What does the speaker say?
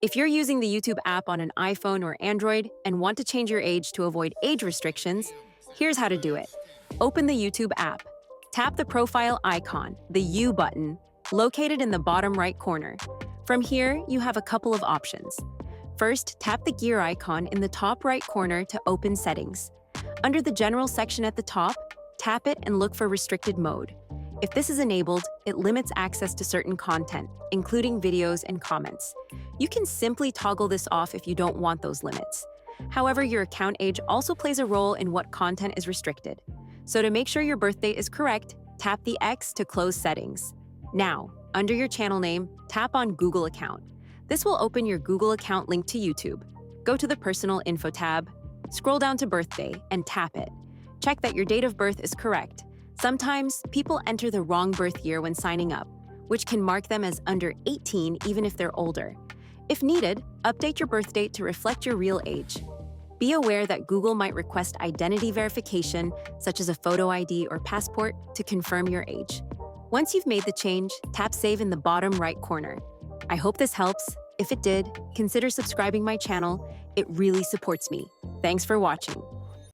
If you're using the YouTube app on an iPhone or Android and want to change your age to avoid age restrictions, here's how to do it. Open the YouTube app. Tap the profile icon, the U button, located in the bottom right corner. From here, you have a couple of options. First, tap the gear icon in the top right corner to open settings. Under the General section at the top, tap it and look for Restricted Mode. If this is enabled, it limits access to certain content, including videos and comments. You can simply toggle this off if you don't want those limits. However, your account age also plays a role in what content is restricted. So to make sure your birth date is correct, tap the X to close settings. Now, under your channel name, tap on Google Account. This will open your Google account linked to YouTube. Go to the Personal Info tab, scroll down to Birthday, and tap it. Check that your date of birth is correct. Sometimes, people enter the wrong birth year when signing up, which can mark them as under 18 even if they're older. If needed, update your birth date to reflect your real age. Be aware that Google might request identity verification, such as a photo ID or passport, to confirm your age. Once you've made the change, tap Save in the bottom right corner. I hope this helps. If it did, consider subscribing my channel. It really supports me. Thanks for watching.